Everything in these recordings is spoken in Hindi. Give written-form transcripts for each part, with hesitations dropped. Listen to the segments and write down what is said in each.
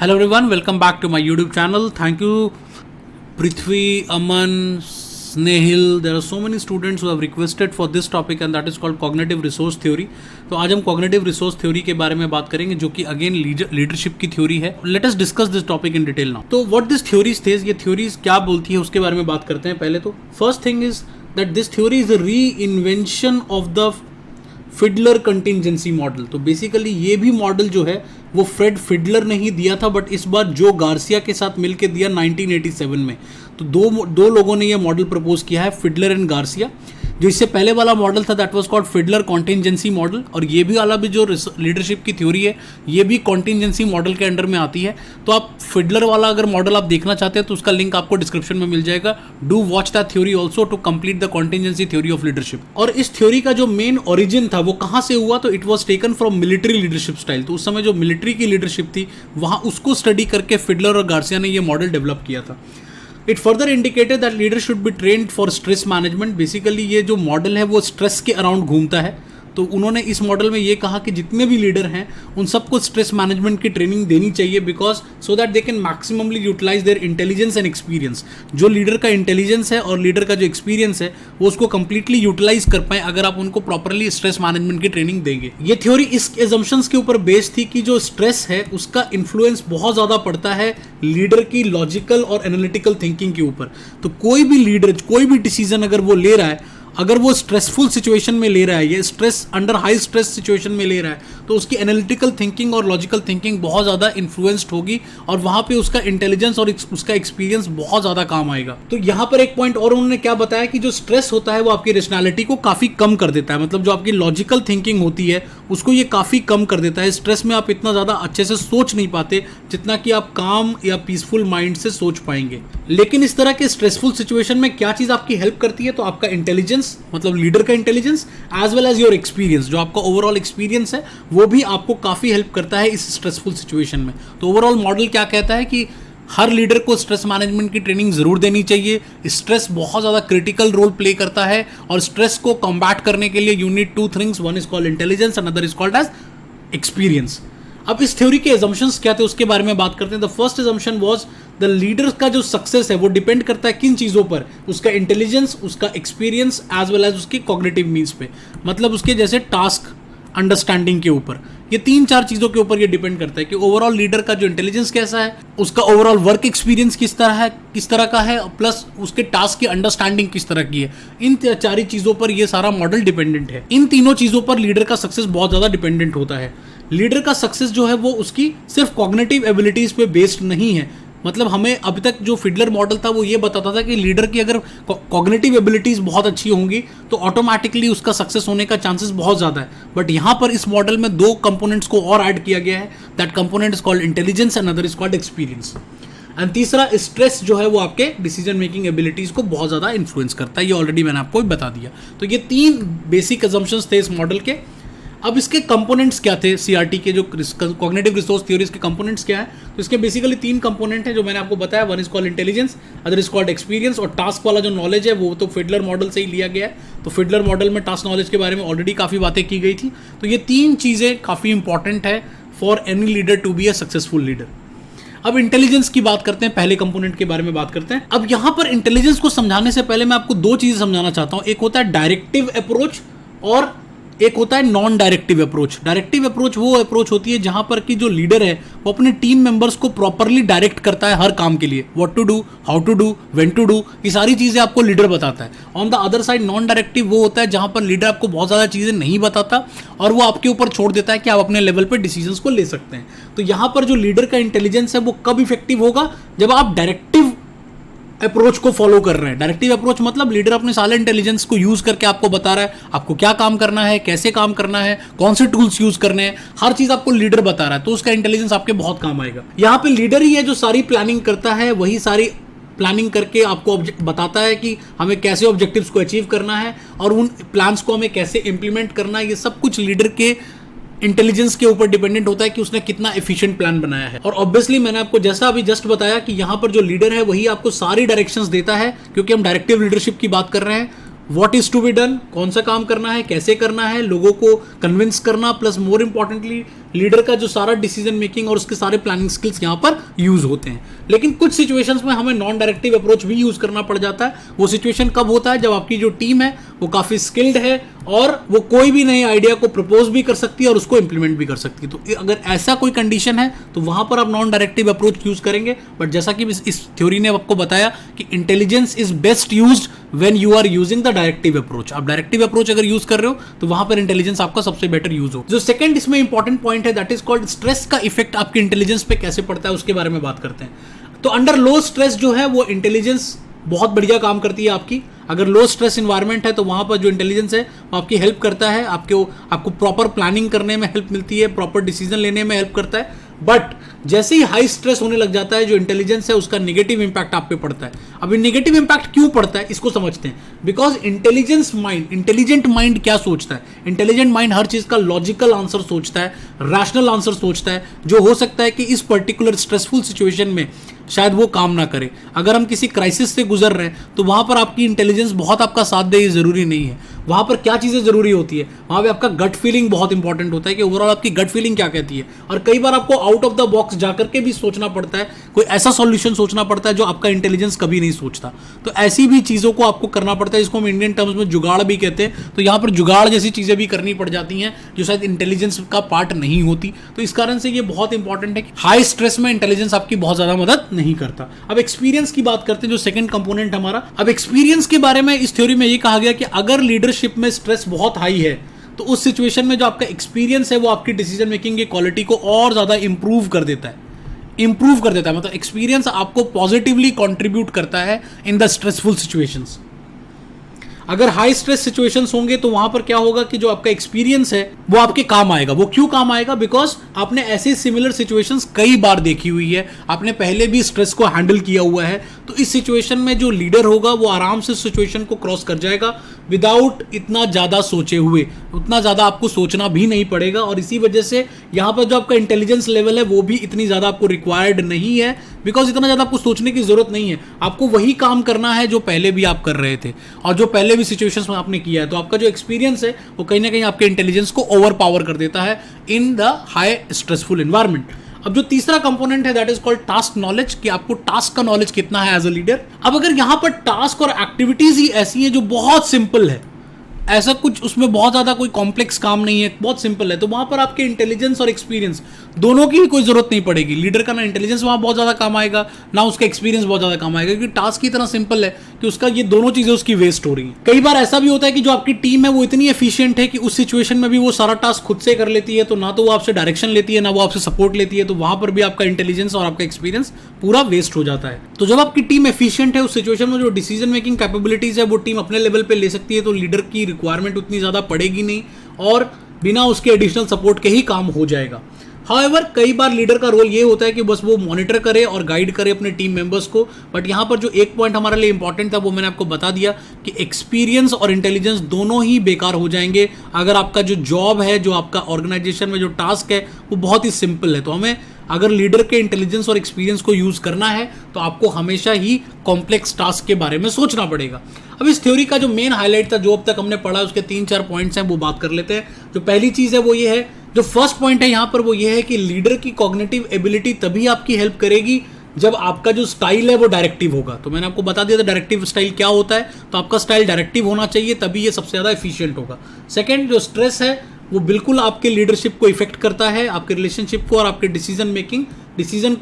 Hello everyone, welcome back to my YouTube channel. Thank you Prithvi, Aman, Snehil. There are so many students who have requested for this topic and that is called cognitive resource theory. तो आज हम cognitive resource theory के बारे में बात करेंगे जो कि अगेन लीडरशिप की थ्योरी है. Let us discuss this topic in detail now. तो what this theory says, ये theories क्या बोलती है उसके बारे में बात करते हैं. पहले तो first thing is that this theory is a reinvention of the Fiddler contingency model. तो बेसिकली ये भी मॉडल जो है वो फ्रेड फिडलर ने ही दिया था, बट इस बार जो गार्सिया के साथ मिलकर दिया 1987 में. तो दो लोगों ने ये मॉडल प्रपोज किया है, फिडलर एंड गार्सिया. जो इससे पहले वाला मॉडल था that was called Fiedler contingency model, और ये भी वाला भी जो लीडरशिप की थ्योरी है ये भी कॉन्टिंजेंसी मॉडल के अंडर में आती है. तो आप फिडलर वाला अगर मॉडल आप देखना चाहते हैं तो उसका लिंक आपको डिस्क्रिप्शन में मिल जाएगा. Do watch that theory also to complete the contingency theory of leadership. और इस थ्योरी का जो मेन ओरिजिन था वो कहाँ से हुआ, तो it was taken from military leadership style. तो उस समय जो मिलिट्री की लीडरशिप थी वहाँ उसको स्टडी करके फिडलर और गार्सिया ने ये मॉडल डेवलप किया था. It further indicated that leaders should be trained for stress management. Basically ये जो मॉडल है वो स्ट्रेस के अराउंड घूमता है. तो उन्होंने इस मॉडल में ये कहा कि जितने भी लीडर हैं उन सबको स्ट्रेस मैनेजमेंट की ट्रेनिंग देनी चाहिए, because so that they can maximally utilize their intelligence and experience. जो लीडर का इंटेलिजेंस है और लीडर का जो एक्सपीरियंस है वो उसको कंप्लीटली यूटिलाइज कर पाए अगर आप उनको प्रॉपरली स्ट्रेस मैनेजमेंट की ट्रेनिंग देंगे. ये थ्योरी इस एजम्पशंस के ऊपर बेस्ड थी कि जो स्ट्रेस है उसका इन्फ्लुएंस बहुत ज़्यादा पड़ता है लीडर की लॉजिकल और एनालिटिकल थिंकिंग के ऊपर. तो कोई भी लीडर कोई भी डिसीजन अगर वो ले रहा है, अगर वो स्ट्रेसफुल सिचुएशन में ले रहा है, ये stress under high stress situation में ले रहा है, तो उसकी एनालिटिकल थिंकिंग और लॉजिकल थिंकिंग बहुत ज़्यादा इन्फ्लुएंस्ड होगी और वहाँ पे उसका इंटेलिजेंस और उसका एक्सपीरियंस बहुत ज़्यादा काम आएगा. तो यहाँ पर एक पॉइंट और उन्होंने क्या बताया कि जो स्ट्रेस होता है वो आपकी रेशनैलिटी को काफ़ी कम कर देता है. मतलब जो आपकी लॉजिकल थिंकिंग होती है उसको ये काफ़ी कम कर देता है. स्ट्रेस में आप इतना ज़्यादा अच्छे से सोच नहीं पाते जितना कि आप काम या पीसफुल माइंड से सोच पाएंगे. लेकिन इस तरह के स्ट्रेसफुल सिचुएशन में क्या चीज़ आपकी हेल्प करती है, तो आपका इंटेलिजेंस, मतलब लीडर का intelligence as well as your experience. जो आपका ओवरऑल एक्सपीरियंस है वो भी आपको काफ़ी हेल्प करता है इस स्ट्रेसफुल सिचुएशन में. तो ओवरऑल मॉडल क्या कहता है कि हर लीडर को स्ट्रेस मैनेजमेंट की ट्रेनिंग जरूर देनी चाहिए. स्ट्रेस बहुत ज़्यादा क्रिटिकल रोल प्ले करता है और स्ट्रेस को कॉम्बैट करने के लिए you need two things. One is called intelligence, another is called as experience. अब इस थ्योरी के एजम्पशंस क्या थे उसके बारे में बात करते हैं. The first assumption was the leader का जो सक्सेस है वो डिपेंड करता है किन चीज़ों पर, उसका इंटेलिजेंस, उसका एक्सपीरियंस एज वेल एज उसकी कॉग्निटिव मीन्स पे. मतलब उसके जैसे टास्क अंडरस्टैंडिंग के ऊपर. ये 3-4 चीज़ों के ऊपर ये डिपेंड करता है कि ओवरऑल लीडर का जो इंटेलिजेंस कैसा है, उसका ओवरऑल वर्क एक्सपीरियंस किस तरह का है, प्लस उसके टास्क की अंडरस्टैंडिंग किस तरह की है. इन 4 चीज़ों पर ये सारा मॉडल डिपेंडेंट है. इन तीनों चीज़ों पर लीडर का सक्सेस बहुत ज़्यादा डिपेंडेंट होता है. लीडर का सक्सेस जो है वो उसकी सिर्फ कॉग्निटिव एबिलिटीज़ पे बेस्ड नहीं है. मतलब हमें अभी तक जो फिडलर मॉडल था वो ये बताता था कि लीडर की अगर कॉग्निटिव एबिलिटीज़ बहुत अच्छी होंगी तो ऑटोमेटिकली उसका सक्सेस होने का चांसेस बहुत ज़्यादा है. बट यहाँ पर इस मॉडल में 2 कंपोनेंट्स को और ऐड किया गया है. That component is called intelligence and other is called experience. And तीसरा स्ट्रेस जो है वो आपके डिसीजन मेकिंग एबिलिटीज़ को बहुत ज़्यादा इन्फ्लुएंस करता है. ये ऑलरेडी मैंने आपको बता दिया. तो ये 3 बेसिक अजम्पशंस थे इस मॉडल के. अब इसके कंपोनेंट्स क्या थे, सीआरटी के जो कॉग्निटिव रिसोर्स थ्योरीज के कंपोनेंट्स क्या है, तो इसके बेसिकली 3 कंपोनेंट हैं जो मैंने आपको बताया. One is called intelligence, other is called experience, और टास्क वाला जो नॉलेज है वो तो फिडलर मॉडल से ही लिया गया है. तो फिडलर मॉडल में टास्क नॉलेज के बारे में ऑलरेडी काफ़ी बातें की गई थी. तो ये 3 चीज़ें काफ़ी इंपॉर्टेंट है for any leader to be a successful leader. अब इंटेलिजेंस की बात करते हैं, पहले कंपोनेंट के बारे में बात करते हैं. अब यहाँ पर इंटेलिजेंस को समझाने से पहले मैं आपको 2 चीज़ें समझाना चाहता हूँ. एक होता है डायरेक्टिव अप्रोच और एक होता है non directive approach. Directive approach वो अप्रोच होती है जहां पर कि जो लीडर है वो अपने टीम मेंबर्स को प्रॉपरली डायरेक्ट करता है हर काम के लिए. What to do, how to do, when to do, ये सारी चीज़ें आपको लीडर बताता है. On the other side non directive वो होता है जहां पर लीडर आपको बहुत ज़्यादा चीज़ें नहीं बताता और वो आपके ऊपर छोड़ देता है कि आप अपने लेवल पर डिसीजंस को ले सकते हैं. तो यहाँ पर जो लीडर का इंटेलिजेंस है वो कब इफेक्टिव होगा, जब आप डायरेक्टिव अप्रोच को फॉलो कर रहे हैं. डायरेक्टिव अप्रोच मतलब लीडर अपने सारे इंटेलिजेंस को यूज करके आपको बता रहा है आपको क्या काम करना है, कैसे काम करना है, कौन से टूल्स यूज करने हैं, हर चीज आपको लीडर बता रहा है. तो उसका इंटेलिजेंस आपके बहुत काम आएगा. यहाँ पे लीडर ही है जो सारी प्लानिंग करता है, वही सारी प्लानिंग करके आपको बताता है कि हमें कैसे ऑब्जेक्टिव्स को अचीव करना है और उन प्लान्स को हमें कैसे इंप्लीमेंट करना है. ये सब कुछ लीडर के इंटेलिजेंस के ऊपर डिपेंडेंट होता है कि उसने कितना एफिशिएंट प्लान बनाया है. और ऑब्वियसली मैंने आपको जैसा अभी जस्ट बताया कि यहाँ पर जो लीडर है वही आपको सारी डायरेक्शंस देता है, क्योंकि हम डायरेक्टिव लीडरशिप की बात कर रहे हैं. What is to be done, कौन सा काम करना है, कैसे करना है, लोगों को कन्विंस करना, प्लस मोर इंपॉर्टेंटली लीडर का जो सारा डिसीजन मेकिंग और उसके सारे प्लानिंग स्किल्स यहाँ पर यूज होते हैं। लेकिन कुछ सिचुएशंस में हमें नॉन डायरेक्टिव अप्रोच भी यूज करना पड़ जाता है। वो सिचुएशन कब होता है, जब आपकी जो टीम है वो काफी स्किल्ड है और वो कोई भी नए आइडिया को प्रपोज भी कर सकती है और उसको इंप्लीमेंट भी कर सकती है। तो अगर ऐसा कोई कंडीशन है तो वहां पर आप नॉन डायरेक्टिव अप्रोच यूज करेंगे। बट जैसा कि इस थ्योरी ने आपको बताया कि intelligence is best used when you are using the directive approach. आप डायरेक्टिव अप्रोच अगर यूज कर रहे हो तो वहां पर इंटेलिजेंस आपका सबसे बेटर यूज हो। जो सेकंड इसमें इंपॉर्टेंट पॉइंट है दैट इज कॉल्ड स्ट्रेस का इफेक्ट आपके इंटेलिजेंस पे कैसे पड़ता है, उसके बारे में बात करते हैं। तो अंडर लो स्ट्रेस जो है वो इंटेलिजेंस बहुत बढ़िया काम करती है आपकी। अगर लो स्ट्रेस इन्वायरमेंट है तो वहां पर जो इंटेलिजेंस है वो आपकी हेल्प करता है, आपको प्रॉपर प्लानिंग करने में हेल्प मिलती है, प्रॉपर डिसीजन लेने में हेल्प करता है। बट जैसे ही हाई स्ट्रेस होने लग जाता है, जो इंटेलिजेंस है उसका नेगेटिव इंपैक्ट आप पे पड़ता है। अब ये नेगेटिव इंपैक्ट क्यों पड़ता है इसको समझते हैं। बिकॉज इंटेलिजेंट माइंड क्या सोचता है, इंटेलिजेंट माइंड हर चीज का लॉजिकल आंसर सोचता है, रैशनल आंसर सोचता है, जो हो सकता है कि इस पर्टिकुलर स्ट्रेसफुल सिचुएशन में शायद वो काम ना करे। अगर हम किसी क्राइसिस से गुजर रहे हैं तो वहां पर आपकी इंटेलिजेंस बहुत आपका साथ दे, ये जरूरी नहीं है। वहां पर क्या चीजें जरूरी होती है, वहां पे आपका गट फीलिंग बहुत इंपॉर्टेंट होता है कि ओवरऑल आपकी गट फीलिंग क्या कहती है। और कई बार आपको आउट ऑफ द बॉक्स जाकर के भी सोचना पड़ता है, कोई ऐसा सॉल्यूशन सोचना पड़ता है जो आपका इंटेलिजेंस कभी नहीं सोचता। तो ऐसी भी चीजों को आपको करना पड़ता है, जिसको हम इंडियन टर्म्स में जुगाड़ भी कहते हैं। तो यहाँ पर जुगाड़ जैसी चीजें भी करनी पड़ जाती हैं जो शायद इंटेलिजेंस का पार्ट नहीं होती। तो इस कारण से ये बहुत इंपॉर्टेंट है कि हाई स्ट्रेस में इंटेलिजेंस आपकी बहुत ज्यादा मदद नहीं करता। अब एक्सपीरियंस की बात करते हैं, जो सेकंड कंपोनेंट हमारा। अब एक्सपीरियंस के बारे में इस थ्योरी में ये कहा गया कि अगर लीडरशिप में स्ट्रेस बहुत हाई है तो उस सिचुएशन में जो आपका एक्सपीरियंस है वो आपकी डिसीजन मेकिंग की क्वालिटी को और ज्यादा इंप्रूव कर देता है। मतलब एक्सपीरियंस आपको पॉजिटिवली कंट्रीब्यूट करता है इन द स्ट्रेसफुल सिचुएशंस। अगर हाई स्ट्रेस सिचुएशंस होंगे तो वहां पर क्या होगा कि जो आपका एक्सपीरियंस है वो आपके काम आएगा। वो क्यों काम आएगा, बिकॉज आपने ऐसी सिमिलर सिचुएशंस कई बार देखी हुई है, आपने पहले भी स्ट्रेस को हैंडल किया हुआ है। तो इस सिचुएशन में जो लीडर होगा वो आराम से सिचुएशन को क्रॉस कर जाएगा विदाउट इतना ज्यादा सोचे हुए, उतना ज्यादा आपको सोचना भी नहीं पड़ेगा। और इसी वजह से यहाँ पर जो आपका इंटेलिजेंस लेवल है वो भी इतनी ज्यादा आपको रिक्वायर्ड नहीं है, बिकॉज इतना ज्यादा आपको सोचने की जरूरत नहीं है। आपको वही काम करना है जो पहले भी आप कर रहे थे और जो पहले भी सिचुएशंस में आपने किया है। तो आपका जो एक्सपीरियंस है वो कहीं ना कहीं आपके इंटेलिजेंस को ओवर पावर कर देता है in the high stressful environment. अब जो तीसरा कंपोनेंट है that is called task knowledge, कि आपको टास्क का नॉलेज कितना है एज अ लीडर। अब अगर यहां पर टास्क और एक्टिविटीज ही ऐसी हैं जो बहुत सिंपल है, ऐसा कुछ उसमें बहुत ज्यादा कोई कॉम्प्लेक्स काम नहीं है, बहुत सिंपल है, तो वहां पर आपके इंटेलिजेंस और एक्सपीरियंस दोनों की कोई जरूरत नहीं पड़ेगी। लीडर का ना इंटेलिजेंस वहां बहुत ज्यादा काम आएगा, ना उसका एक्सपीरियंस बहुत ज्यादा काम आएगा, क्योंकि टास्क ही इतना सिंपल है कि उसका ये दोनों चीजें उसकी वेस्ट हो रही है। कई बार ऐसा भी होता है कि जो आपकी टीम है वो इतनी एफिशिएंट है कि उस सिचुएशन में भी वो सारा टास्क खुद से कर लेती है, तो ना तो वो आपसे डायरेक्शन लेती है, ना वो आपसे सपोर्ट लेती है। तो वहां पर भी आपका इंटेलिजेंस और आपका एक्सपीरियंस पूरा वेस्ट हो जाता है। तो जब आपकी टीम एफिशिएंट है, उस सिचुएशन में जो डिसीजन मेकिंग कैपेबिलिटीज है वो टीम अपने लेवल पे ले सकती है, तो लीडर की रिक्वायरमेंट उतनी ज्यादा पड़ेगी नहीं और बिना उसके एडिशनल सपोर्ट के ही काम हो जाएगा। हाउएवर कई बार लीडर का रोल ये होता है कि बस वो मॉनिटर करे और गाइड करे अपने टीम मेंबर्स को। बट यहाँ पर जो एक पॉइंट हमारे लिए इंपॉर्टेंट था वो मैंने आपको बता दिया कि एक्सपीरियंस और इंटेलिजेंस दोनों ही बेकार हो जाएंगे अगर आपका जो जॉब है, जो आपका ऑर्गेनाइजेशन में जो टास्क है वो बहुत ही सिंपल है। तो हमें अगर लीडर के इंटेलिजेंस और एक्सपीरियंस को यूज करना है तो आपको हमेशा ही कॉम्प्लेक्स टास्क के बारे में सोचना पड़ेगा। अब इस थ्योरी का जो मेन हाईलाइट था, जो अब तक हमने पढ़ा, उसके 3-4 पॉइंट्स हैं, वो बात कर लेते हैं। जो पहली चीज है वो ये है, जो फर्स्ट पॉइंट है यहाँ पर वो ये है कि लीडर की कॉग्निटिव एबिलिटी तभी आपकी हेल्प करेगी जब आपका जो स्टाइल है वो डायरेक्टिव होगा। तो मैंने आपको बता दिया था डायरेक्टिव स्टाइल क्या होता है, तो आपका स्टाइल डायरेक्टिव होना चाहिए, तभी ये सबसे ज्यादा एफिशिएंट होगा। सेकंड, जो स्ट्रेस है वो बिल्कुल आपके लीडरशिप को इफेक्ट करता है, आपके रिलेशनशिप को और आपके डिसीजन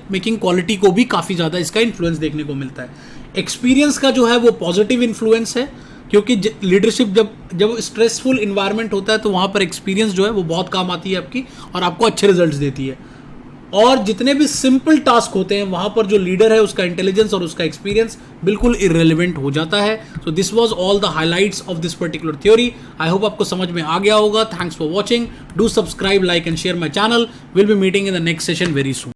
मेकिंग क्वालिटी को भी काफी ज्यादा इसका इन्फ्लुएंस देखने को मिलता है। एक्सपीरियंस का जो है वो पॉजिटिव इन्फ्लुएंस है, क्योंकि लीडरशिप जब स्ट्रेसफुल इन्वायरमेंट होता है तो वहां पर एक्सपीरियंस जो है वो बहुत काम आती है आपकी और आपको अच्छे रिजल्ट्स देती है। और जितने भी सिंपल टास्क होते हैं वहां पर जो लीडर है उसका इंटेलिजेंस और उसका एक्सपीरियंस बिल्कुल इररिलेवेंट हो जाता है। So this was all the highlights of this particular theory. I hope आपको समझ में आ गया होगा। Thanks for watching, do subscribe, like and share my channel. Will be meeting in the next session very soon.